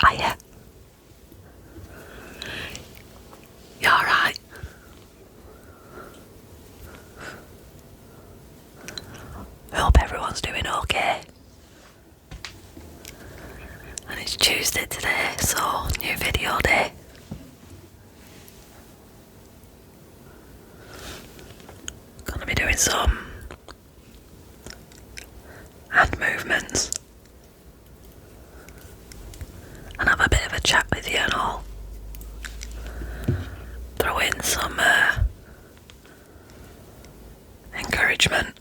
Hiya. You alright? I hope everyone's doing okay. And it's Tuesday today, so new video day. Gonna be doing some hand movements and have a bit of a chat with you and all. Throw in some encouragement,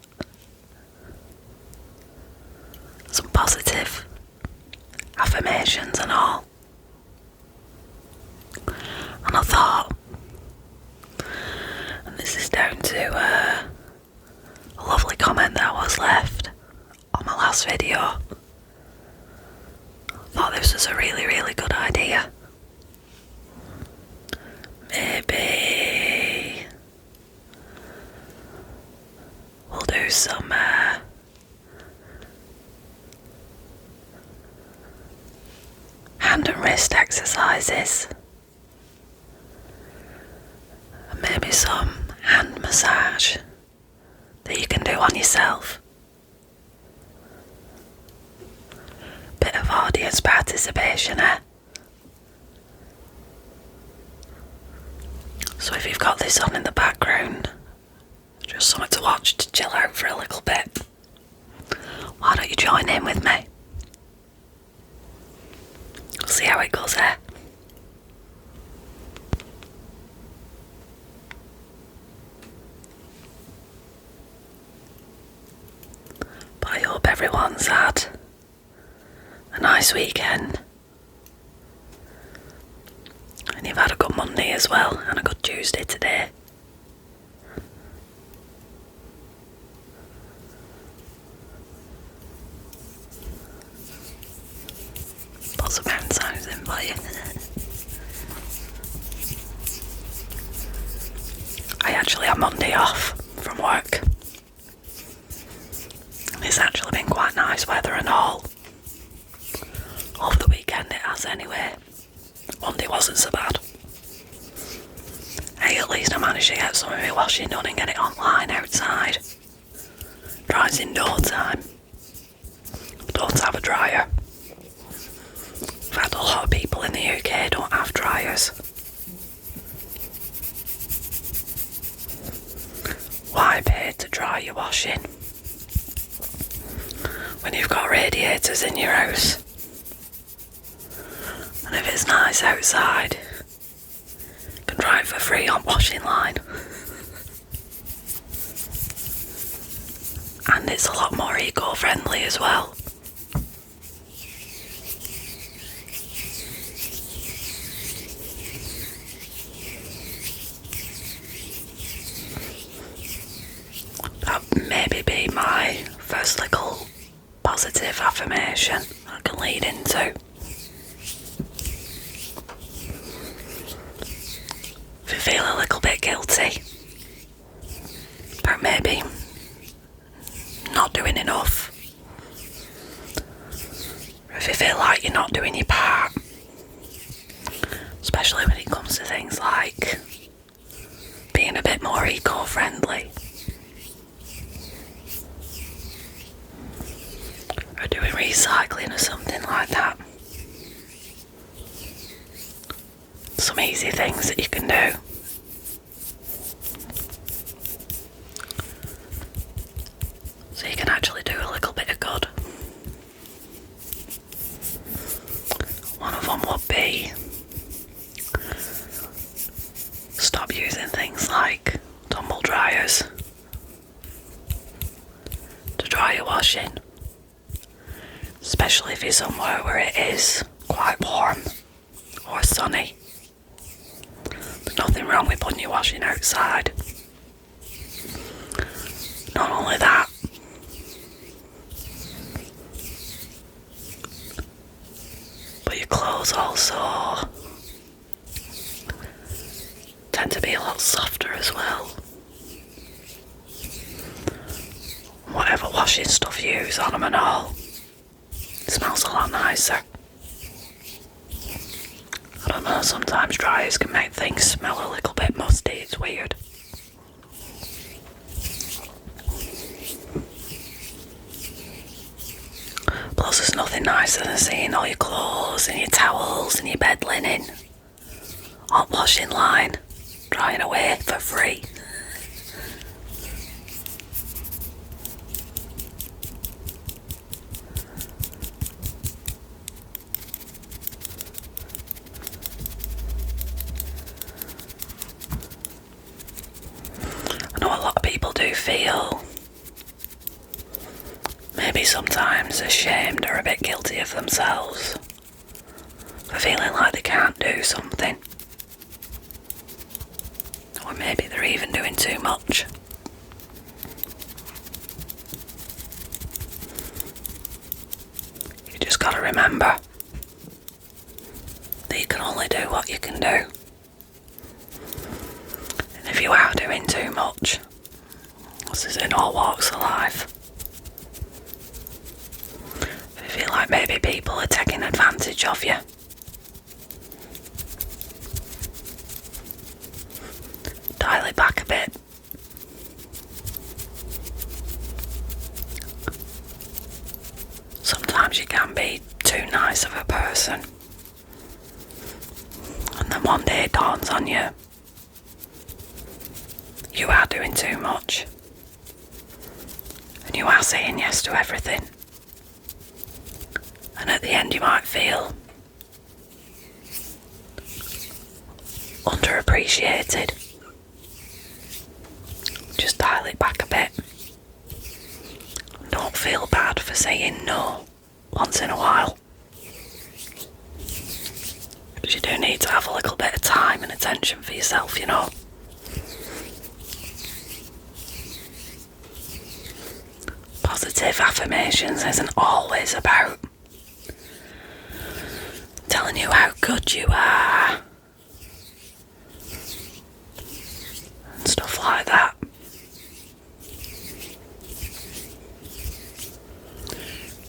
some positive affirmations and all. And I thought, and this is down to a lovely comment that was left on my last video. I thought this was a really good idea. Maybe we'll do some hand and wrist exercises, and maybe some hand massage that you can do on yourself. Bit of audience participation, eh? So if you've got this on in the background, just something to watch to chill out for a little bit, why don't you join in with me? We'll see how it goes, eh? But I hope everyone's had a nice weekend. And you've had a good Monday as well, and a good Tuesday today. Put some hand sounds in for you. I actually have Monday off from work. It's actually been quite nice weather and all. Over the weekend it has anyway. Monday wasn't so bad. Hey, at least I managed to get some of my washing done and get it online outside. Dries in no time. Don't have a dryer. In fact, a lot of people in the UK don't have dryers. Why pay to dry your washing when you've got radiators in your house? And if it's nice outside, you can dry it for free on washing line. And it's a lot more eco-friendly as well. That maybe be my first little positive affirmation I can lead into. If you feel a little bit guilty about maybe not doing enough, or if you feel like you're not doing your part, especially when it comes to things like being a bit more eco-friendly, or doing recycling or something like that. Some easy things that you can do. So you can actually do a little bit of good. One of them would be stop using things like tumble dryers to dry your washing. Especially if you're somewhere where it is quite warm or sunny. There's nothing wrong with putting your washing outside. Not only that, but your clothes also tend to be a lot softer as well. Whatever washing stuff you use on them and all, it smells a lot nicer. I don't know, sometimes dryers can make things smell a little bit musty, it's weird. Plus there's nothing nicer than seeing all your clothes and your towels and your bed linen on washing line, drying away for free. I know a lot of people do feel maybe sometimes ashamed or a bit guilty of themselves for feeling like they can't do something. Or maybe they're even doing too much. You just gotta remember that you can only do what you can do. And if you are doing too much, this is in all walks of life, if you feel like maybe people are taking advantage of you, dial it back a bit. Sometimes you can be too nice of a person, and then one day it dawns on you, you are doing too much, and you are saying yes to everything, and at the end you might feel underappreciated. Just dial it back a bit. Don't feel bad for saying no once in a while, because you do need to have a little bit of time and attention for yourself, you know. Positive affirmations isn't always about telling you how good you are and stuff like that.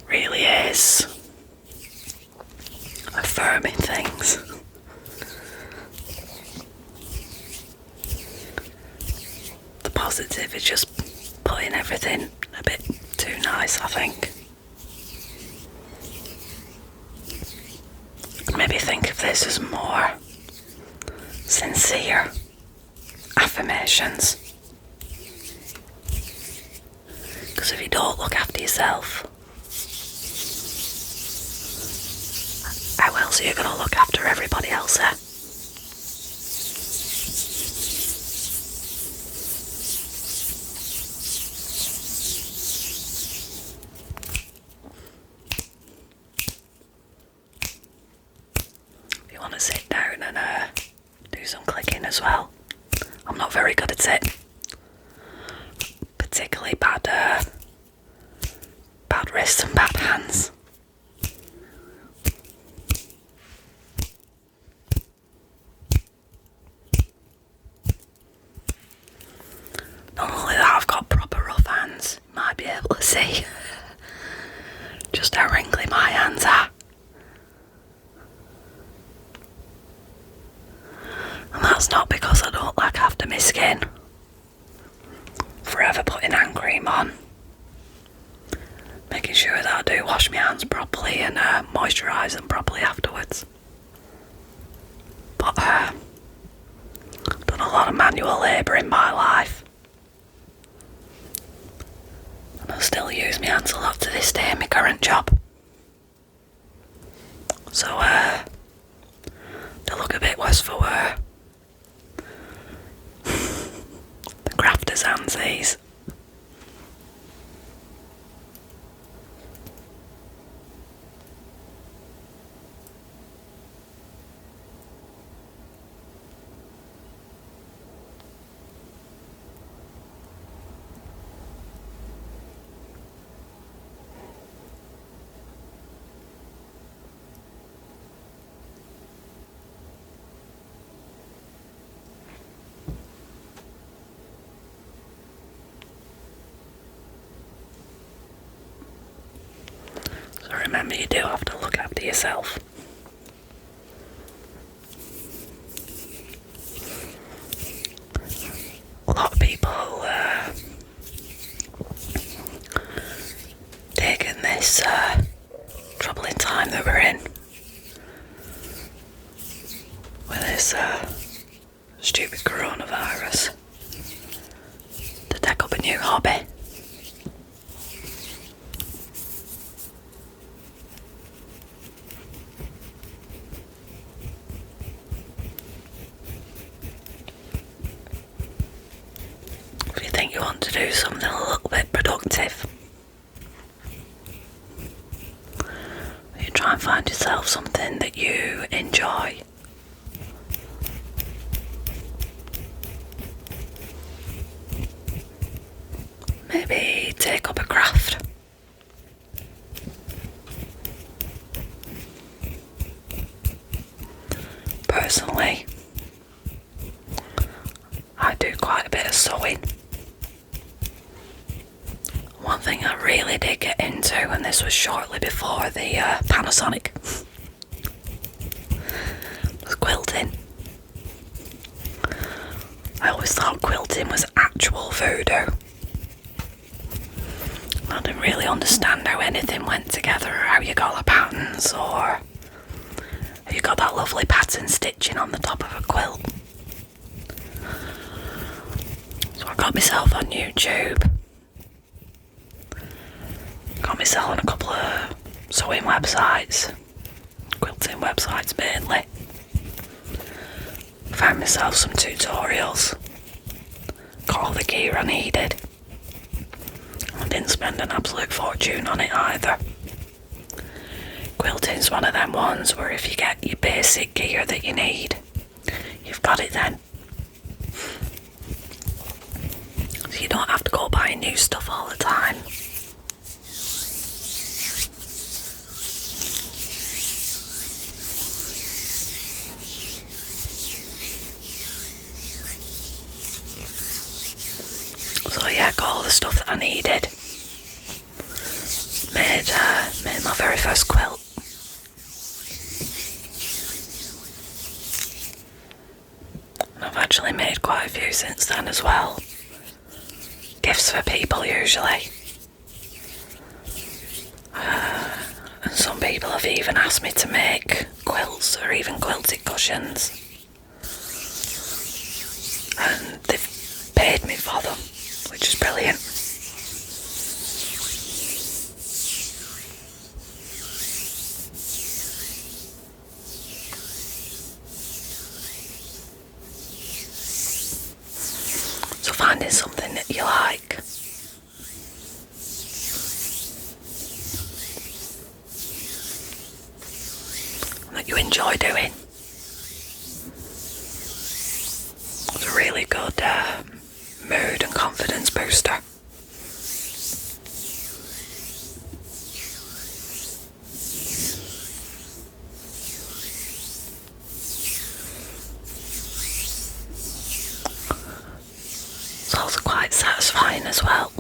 Really is affirming things. The positive is just putting everything a bit too nice, I think. Maybe think of this as more sincere affirmations. Because if you don't look after yourself, how else are you going to look after everybody else there? If you want to sit down and do some clicking as well, I'm not very good at it. Particularly bad wrists and bad hands. Not only that, I've got proper rough hands. You might be able to see just how wrinkly my hands are. And that's not because I don't look after my skin. Forever putting hand cream on, making sure that I do wash my hands properly and moisturise them properly afterwards. But I've done a lot of manual labour in my life, and I still use my hands a lot to this day in my current job. So to look a bit worse for wear. The grafter's hands, these. So remember, you do have to look after yourself. this troubling time that we're in with this stupid coronavirus, to take up a new hobby. If you think you want to do something a little bit productive, you try and find yourself something that you enjoy. Maybe take up a craft. Personally, I do quite a bit of sewing. One thing I really did get into, and this was shortly before the Panasonic, was quilting. I always thought quilting was actual voodoo. I didn't really understand how anything went together, or how you got the patterns, or how you got that lovely pattern stitching on the top of a quilt. So I got myself on YouTube. Got myself on a couple of sewing websites, quilting websites mainly. Found myself some tutorials. Got all the gear I needed. I didn't spend an absolute fortune on it either. Quilting's one of them ones where if you get your basic gear that you need, you've got it then. So you don't have to go buying new stuff all the time. So yeah, got all the stuff that I needed. Made my very first quilt. And I've actually made quite a few since then as well. Gifts for people usually. And some people have even asked me to make quilts or even quilted cushions. And they've paid me for them, which is brilliant. So finding something that you like. And that you enjoy doing. It's a really good mood and confidence booster. It's also quite satisfying as well.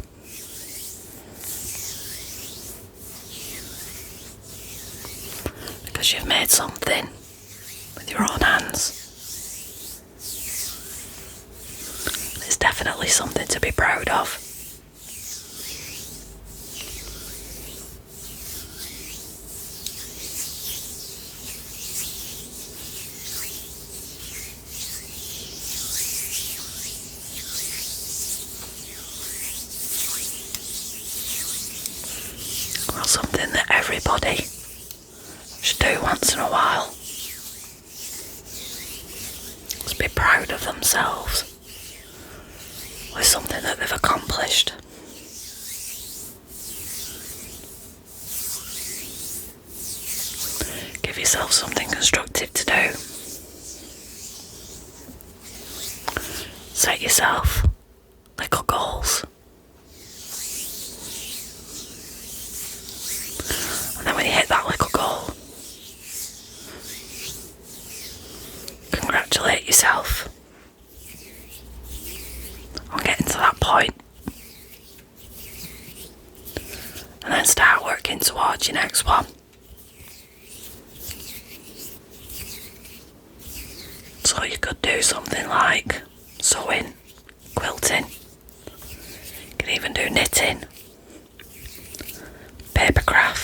Because you've made something with your own hands. It's definitely something to be proud of. Well, something that everybody should do once in a while. Just be proud of themselves with something that they've accomplished. Give yourself something constructive to do. Set yourself little goals. And then when you hit that little goal, congratulate yourself on getting to that point. And then start working towards your next one. So you could do something like sewing, quilting. You can even do knitting, paper craft.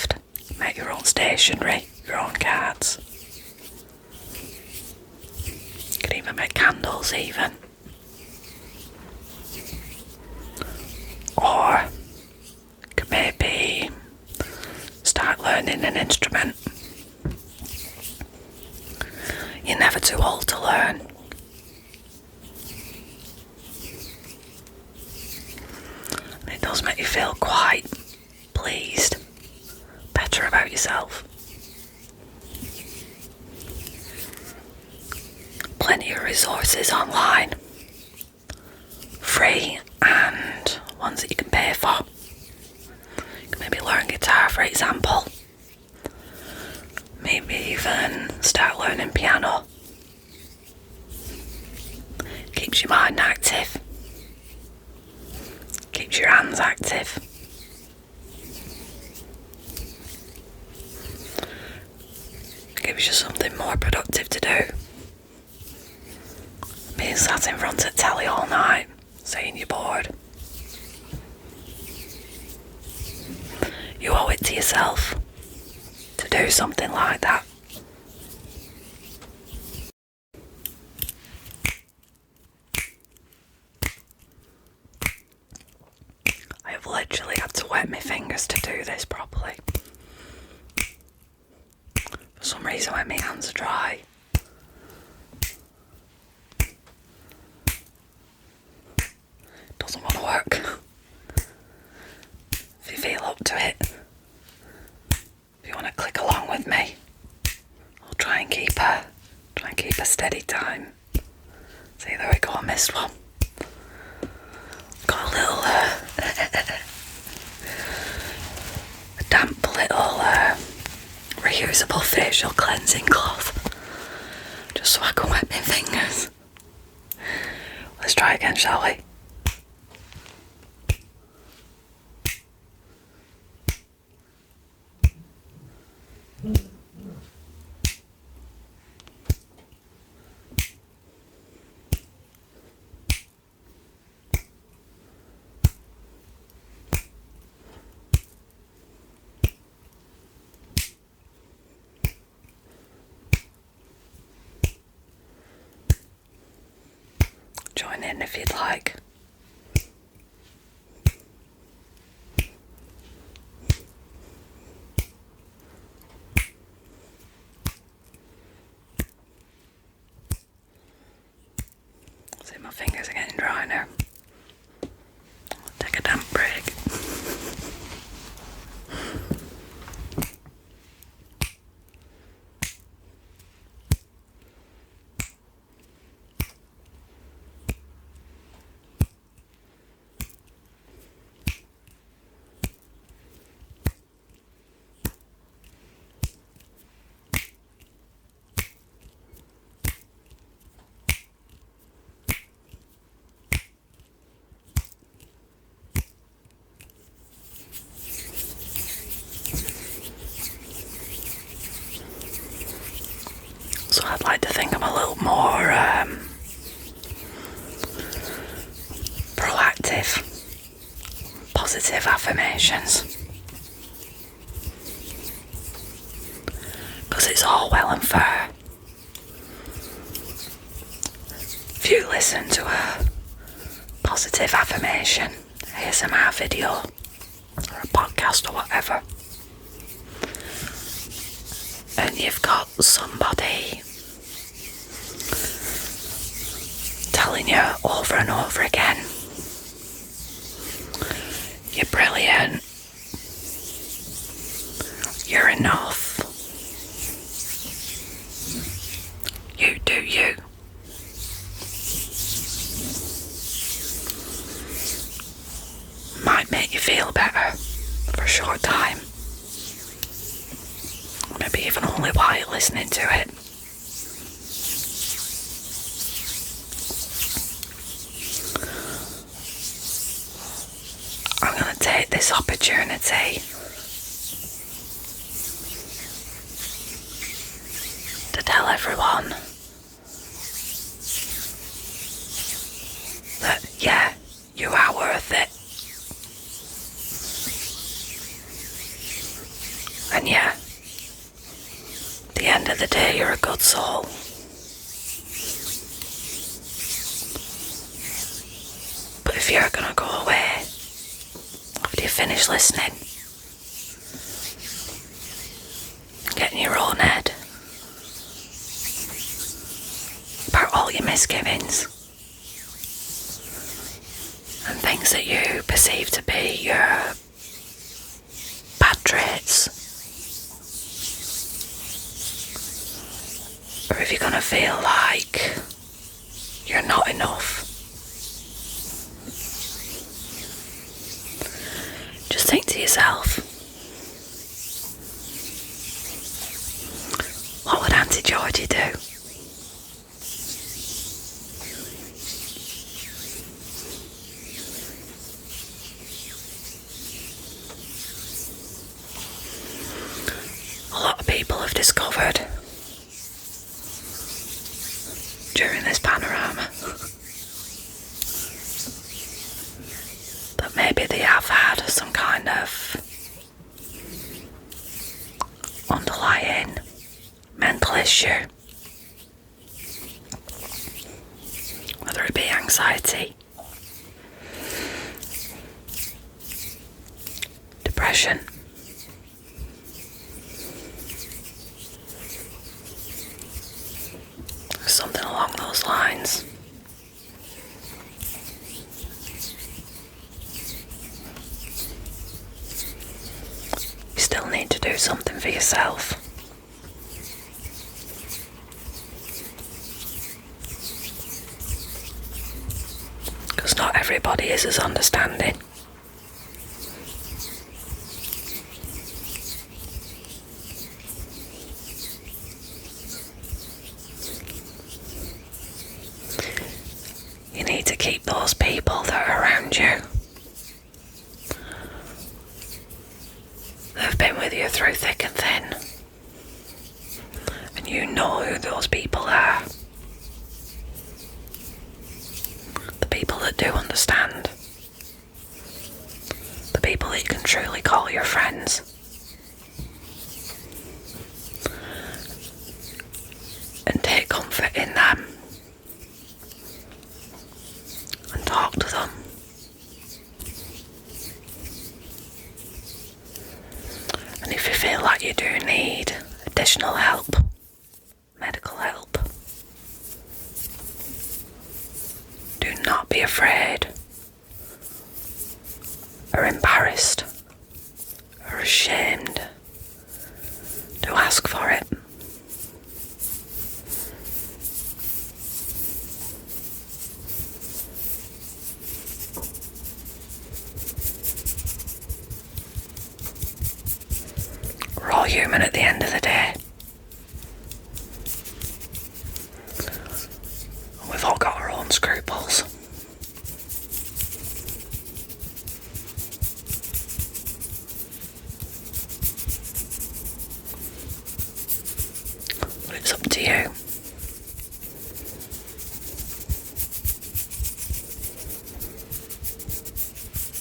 stationery, your own cards. You can even make candles even. Or you could maybe start learning an instrument. You're never too old to learn. And it does make you feel quite pleased, better about yourself. Plenty of resources online, free and ones that you can pay for. You can maybe learn guitar, for example. Maybe even start learning piano. Keeps your mind active. Keeps your hands active. Gives you something more productive to do. Being sat in front of telly all night, saying you're bored. You owe it to yourself to do something like that. I have literally had to wet my fingers to do this properly. For some reason when my hands are dry, it doesn't want to work. If you feel up to it, if you want to click along with me, I'll try and keep a steady time. See, there we go, I missed one. Got a little a damp little reusable facial cleansing cloth, just so I can wet my fingers. Let's try again, shall we? Join in if you'd like. See, my fingers are getting dry now. Take a damp break. So I'd like to think I'm a little more proactive, positive affirmations. Because it's all well and fair. If you listen to a positive affirmation, ASMR video, or a podcast or whatever, and you've got somebody telling you over and over again, you're brilliant, you're enough, you do you. Might make you feel better for a short time. Maybe even only while you're listening to it. I'm going to take this opportunity to tell everyone that, yeah, you are worth it. And yeah, end of the day, you're a good soul. But if you're gonna go away after you finish listening, get in your own head about all your misgivings and things that you perceive to be your bad traits, or if you're gonna feel like you're not enough, just think to yourself, what would Auntie Georgie do? A lot of people have discovered during this panorama that maybe they have had some kind of underlying mental issue, whether it be anxiety, depression, something along those lines. You still need to do something for yourself. Because not everybody is as understanding. You need to keep those people that are around you, that have been with you through thick and thin, and you know who those people are. The people that do understand. The people that you can truly call your friends. And take comfort in them. And talk to them. And if you feel like you do need additional help, medical help, do not be afraid or embarrassed or ashamed to ask for it. We're all human at the end of the day. And we've all got our own scruples. But it's up to you.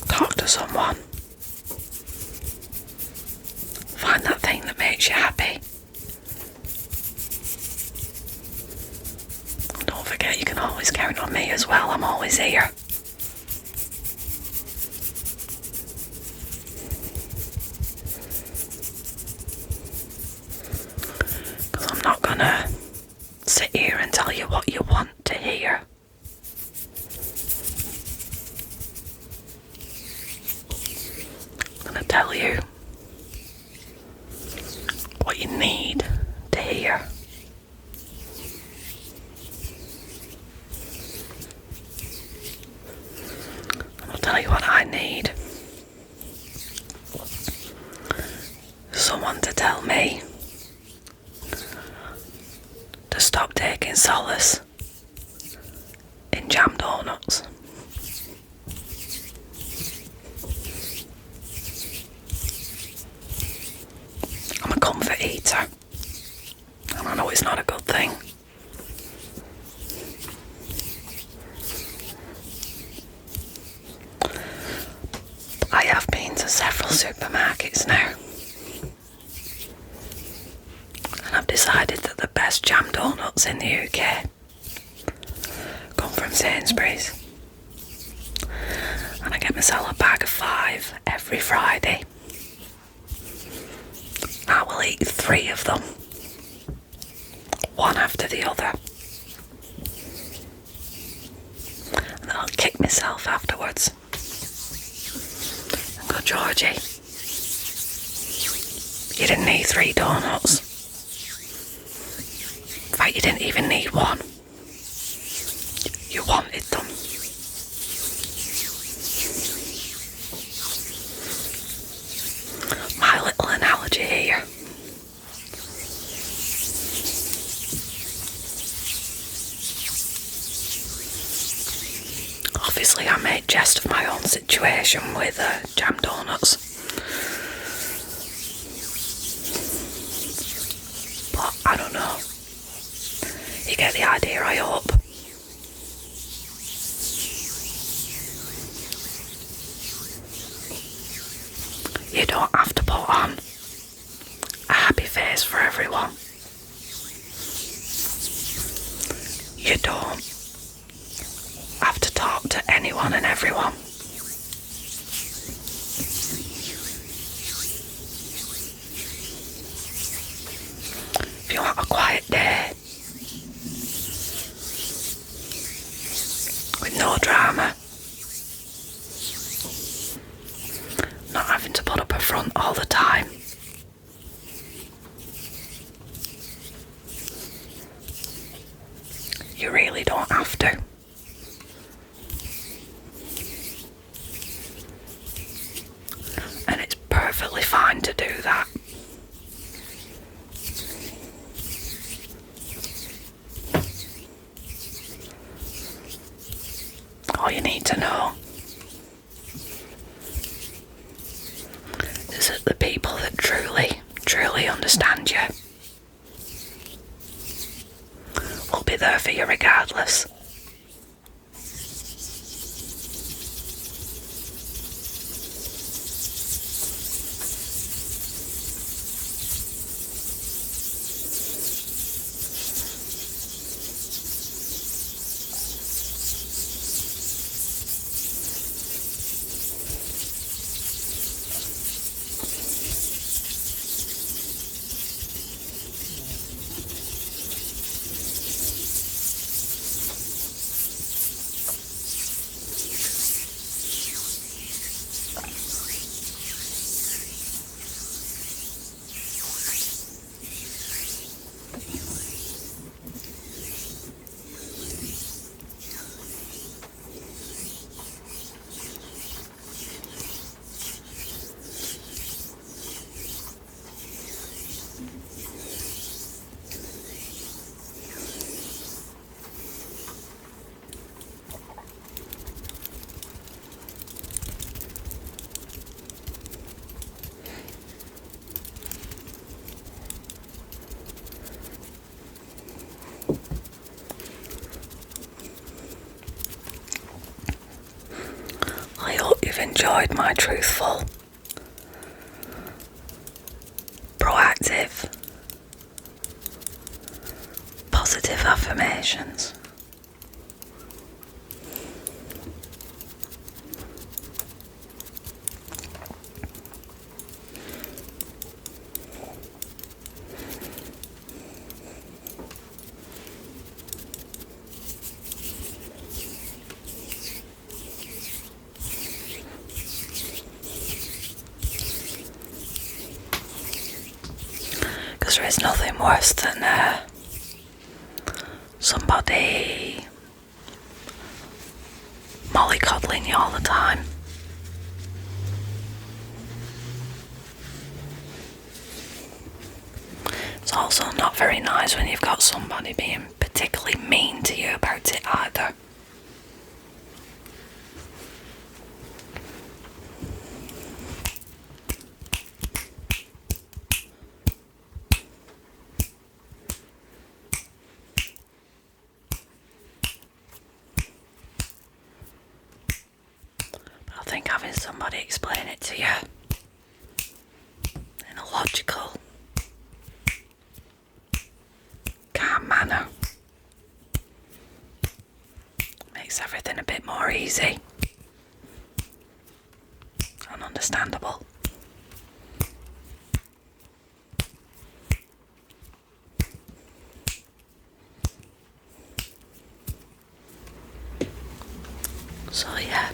Talk to someone. Find that thing that makes you happy. And don't forget, you can always count on me as well. I'm always here. Because I'm not gonna sit here and tell you what you want to hear. I'm gonna tell you what you need to hear. And I'll tell you what I need. Someone to tell me to stop taking solace in jam donuts. I'm a comfort eater, and I know it's not a good thing. I have been to several supermarkets now, and I've decided that the best jam donuts in the UK come from Sainsbury's. And I get myself a bag of 5 every Friday. I will eat 3 of them, one after the other. And then I'll kick myself afterwards and go, Georgie, you didn't need 3 donuts. In fact, you didn't even need 1. You wanted them. My little analogy here. Obviously, I made jest of my own situation with jam donuts. But I don't know. You get the idea, I hope. You don't have to put on a happy face for everyone. You don't have to talk to anyone and everyone. If you want a quiet day with no drama, not having to put up a front all the time, you really don't have to. And it's perfectly fine to do that. All you need to know is that the people that truly understand you will be there for you regardless. I hope you've enjoyed my truthful, proactive, positive affirmations. Because there is nothing worse than somebody mollycoddling you all the time. It's also not very nice when you've got somebody being particularly mean to you about it either. I think having somebody explain it to you in a logical, more easy and understandable. So yeah,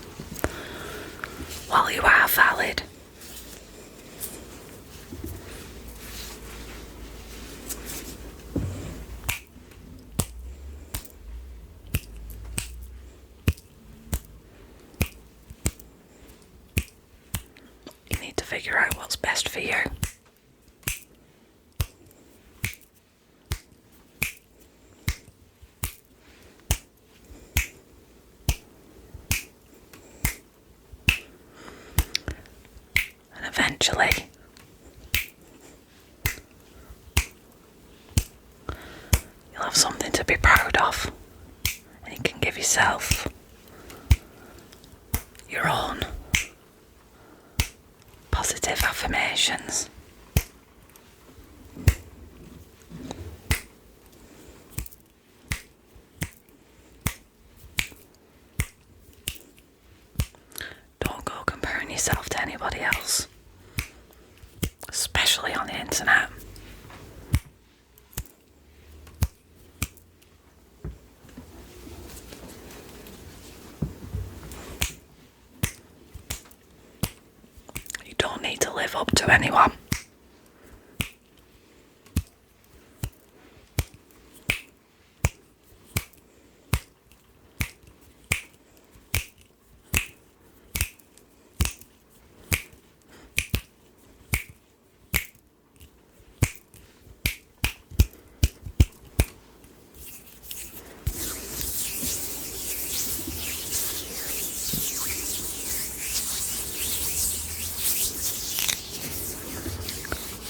while you are valid, you need to figure out what's best for you. And eventually, you'll have something to be proud of, and you can give yourself your own positive affirmations. Don't go comparing yourself to anybody else, especially on the internet. You don't need to live up to anyone.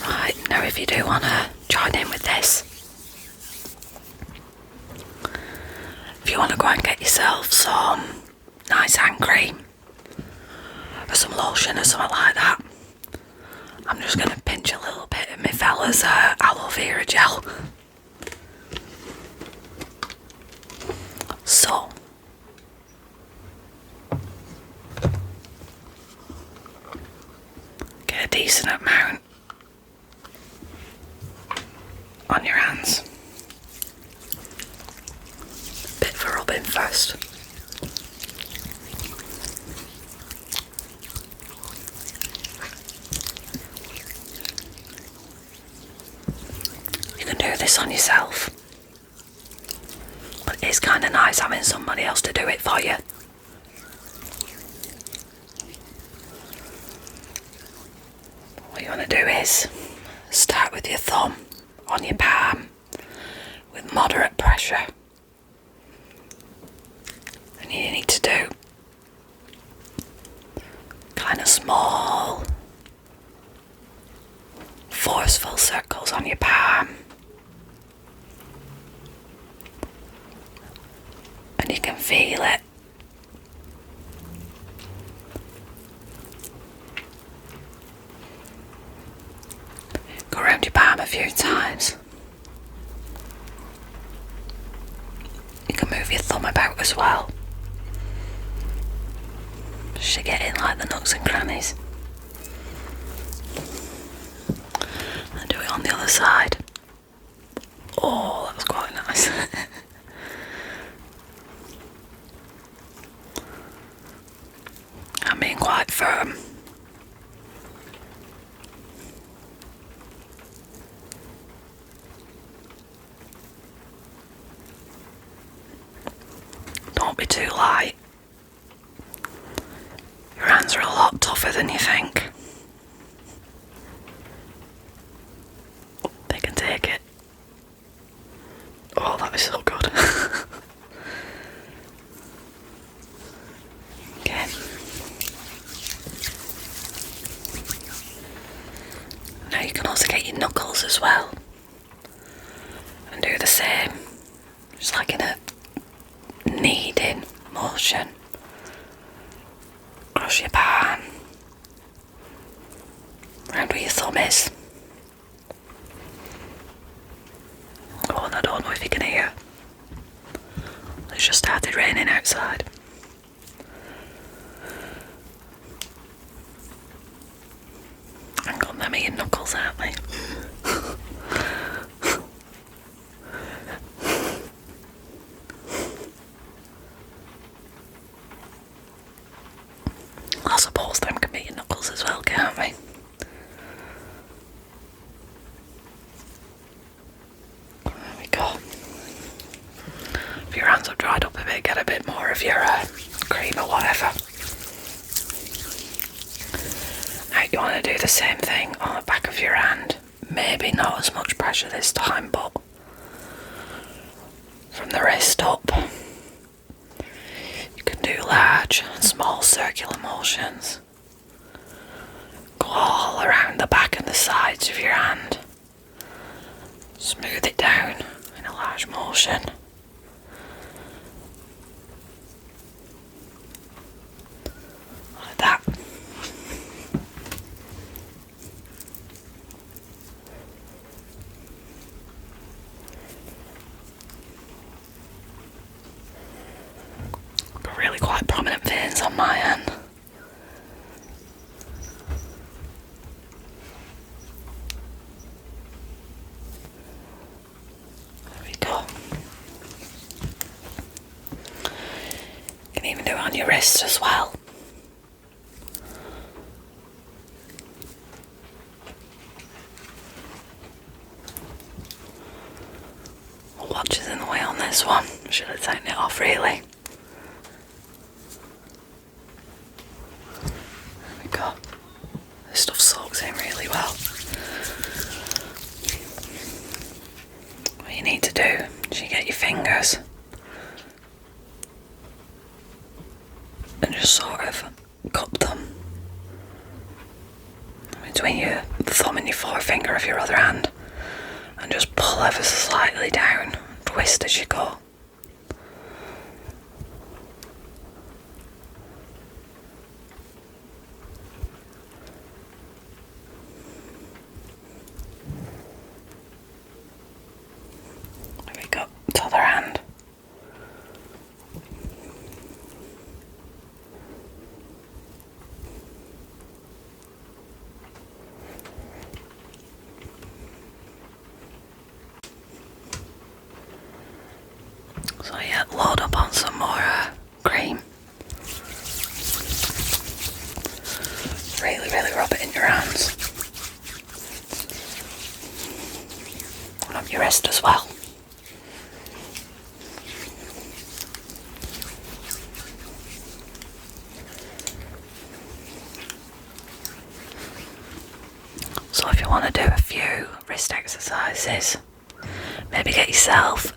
Right, now if you do want to join in with this, if you want to go and get yourself some nice hand cream or some lotion or something like that, I'm just going to pinch a little bit of my fella's aloe vera gel. So, get a decent amount on your hands. Bit for rubbing first. You can do this on yourself, but it's kind of nice having somebody else to do it for you. What you want to do is start with your thumb on your palm with moderate pressure, and you need to do kind of small, forceful circles on your palm, and you can feel it. Go around your palm a few times. You can move your thumb about as well, just to get in like the nooks and crannies. And do it on the other side. Oh, that was quite nice. I'm being quite firm. Don't be too light. Your hands are a lot tougher than you think. They can take it. Oh, that is so good. Okay. Now you can also get your knuckles as well and do the same, just like in a kneading motion across your palm, round where your thumb is. Oh, and I don't know if you can hear, it's just started raining outside. knuckles, aren't we? I suppose them can be your knuckles as well, can't we? There we go. If your hands have dried up a bit, get a bit more of your cream or whatever. Now you want to do the same thing on the back of your hand. Maybe not as much pressure this time, but from the wrist up. You can do large and small circular motions. Go all around the back and the sides of your hand. Smooth it down in a large motion. Like that. Got really quite prominent veins on my hand. There we go. You can even do it on your wrist as well. Watch is in the way on this one. Should have taken it off really. There we go. This stuff soaks in really well. What you need to do is you get your fingers and just sort of cup them between your thumb and your forefinger of your other hand and just pull ever so slightly down, twist as you go. There we go, to the other hand. So yeah, load up on some more cream. Really rub it in your hands. And up your wrist as well. So if you want to do a few wrist exercises, maybe get yourself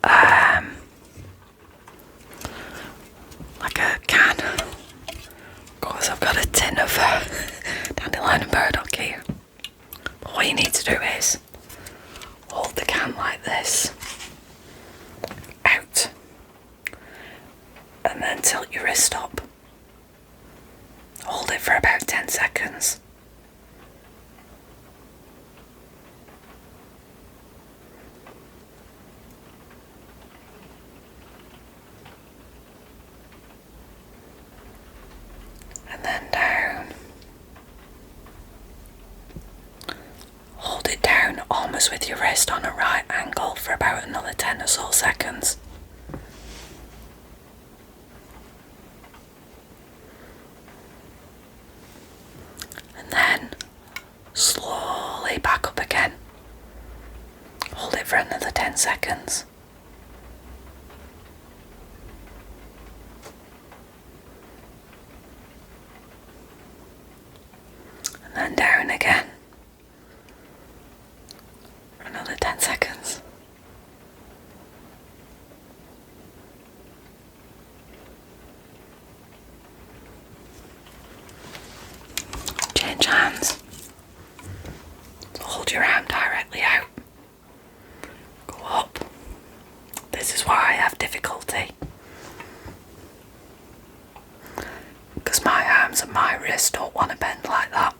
like a can. Of course I've got a tin of dandelion and burdock here. But what you need to do is hold the can like this out and then tilt your wrist up. Hold it for about 10 seconds. And then down. Hold it down almost with your wrist on a right angle for about another 10 or so seconds. And then slowly back up again. Hold it for another 10 seconds. And then down again for another 10 seconds. Change hands. So hold your arm directly out. Go up. This is why I have difficulty. Because my arms and my wrists don't want to bend like that.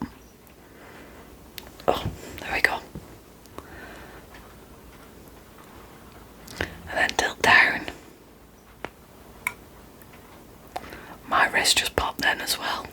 Oh, there we go. And then tilt down. My wrist just popped in as well.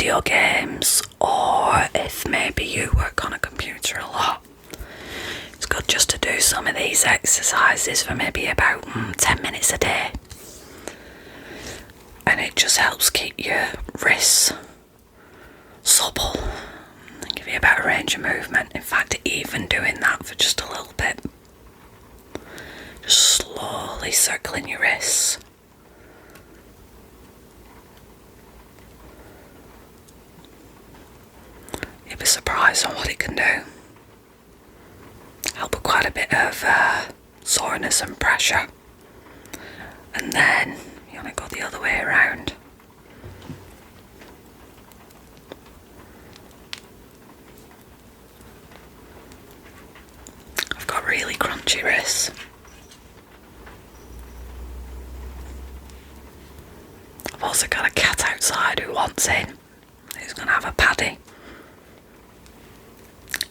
video games, or if maybe you work on a computer a lot, it's good just to do some of these exercises for maybe about 10 minutes a day. And it just helps keep your wrists supple and give you a better range of movement. In fact, even doing that for just a little bit, just slowly circling your wrists. You'll be surprised on what it can do. Help with quite a bit of soreness and pressure. And then you want to go the other way around. I've got really crunchy wrists. I've also got a cat outside who wants in, who's going to have a paddy.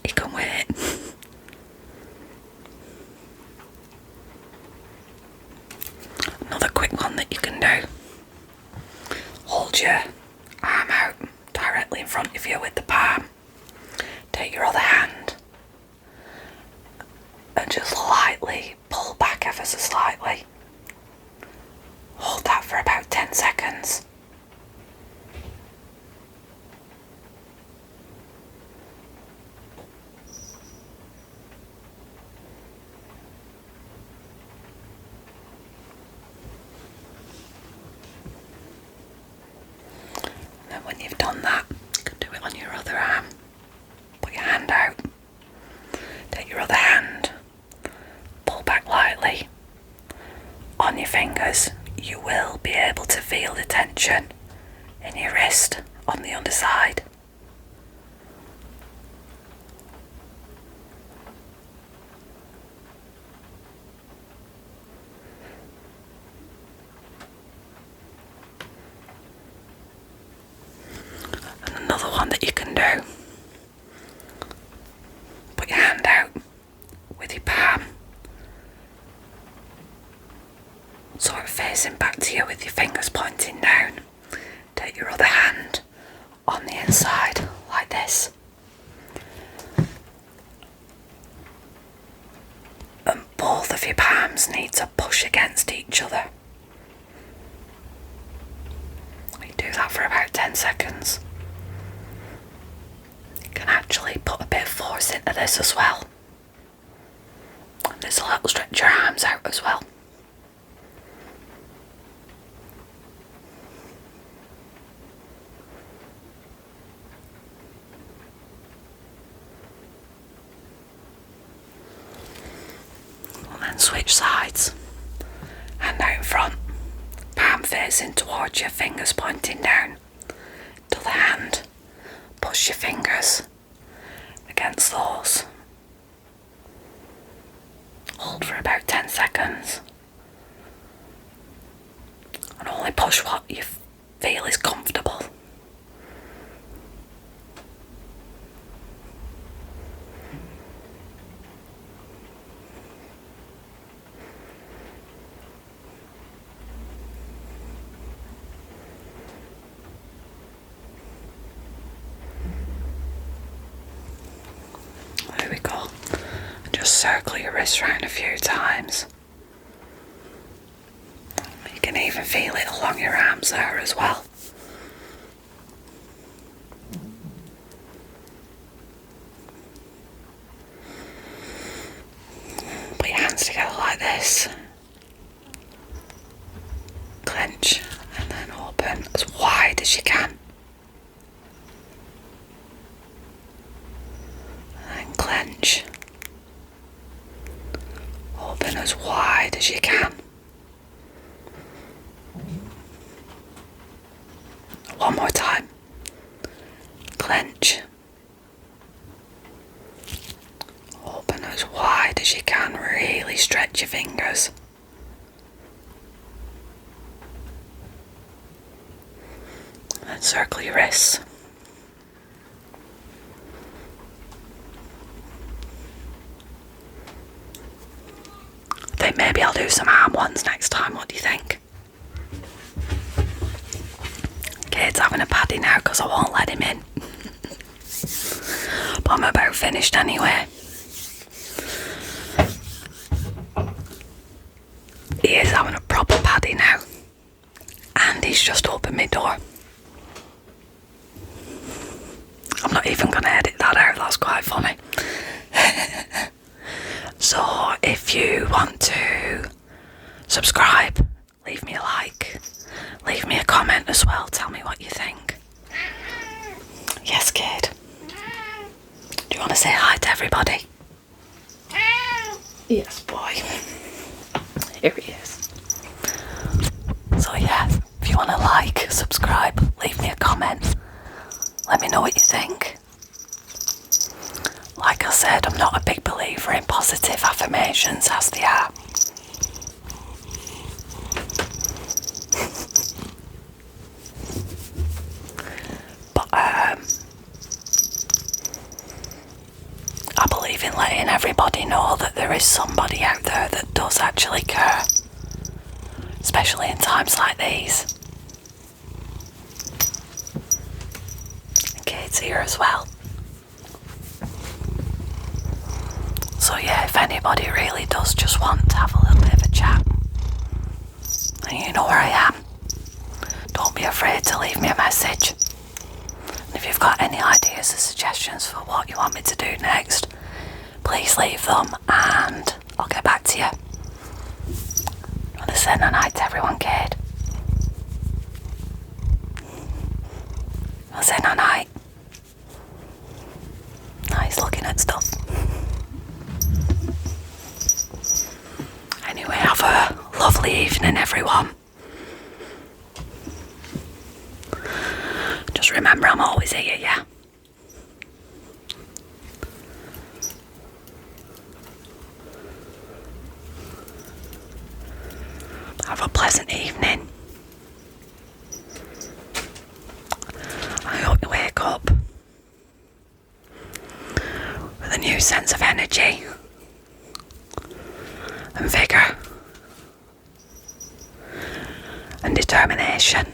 He can wait. Another quick one that you can do. Hold your arm out directly in front of you with the palm. Take your other hand and just lightly pull back ever so slightly. Hold that for about 10 seconds. And when you've done that, you can do it on your other arm. Put your hand out. Take your other hand. Pull back lightly. On your fingers, you will be able to feel the tension in your wrist on the underside. And another one that you can do. Put your hand out with your palm, sort of facing back to you with your fingers pointing down. Take your other hand on the inside like this. And both of your palms need to push against each other. We do that for about 10 seconds. You can actually put a bit of force into this as well. And this will help stretch your arms out as well. And switch sides. Hand out in front, palm facing towards you, fingers pointing down. To the hand, push your fingers against those. Hold for about 10 seconds. And only push what you feel is comfortable. There we go. Just circle your wrist round a few times. You can even feel it along your arms there as well. Put your hands together like this. Clench and then open as wide as you can. And clench. Open as wide as you can. One more time. Clench. Open as wide as you can. Really stretch your fingers. And circle your wrists. I think maybe I'll do some arm ones next time. What do you think? Cade's having a paddy now because I won't let him in. But I'm about finished anyway. He is having a proper paddy now. And he's just opened my door. I'm not even going to edit that out, that's quite funny. So if you want to subscribe, leave me a like, leave me a comment as well, tell me what you think. Yes, kid. Do you want to say hi to everybody? Yes, boy. Here he is. So yeah, if you want to like, subscribe, leave me a comment. Let me know what you think. Like I said, I'm not a big believer in positive affirmations as they are. But I believe in letting everybody know that there is somebody out there that does actually care. Especially in times like these. And Cayde's here as well. So yeah, if anybody really does just want to have a little bit of a chat, then you know where I am. Don't be afraid to leave me a message. And if you've got any ideas or suggestions for what you want me to do next, please leave them and I'll get back to you. I want to say night to everyone, Cayde. I'll say night. Nice looking at stuff. Anyway, have a lovely evening, everyone. Just remember, I'm always here, yeah? Have a pleasant evening. I hope you wake up with a new sense of energy and vigour and determination.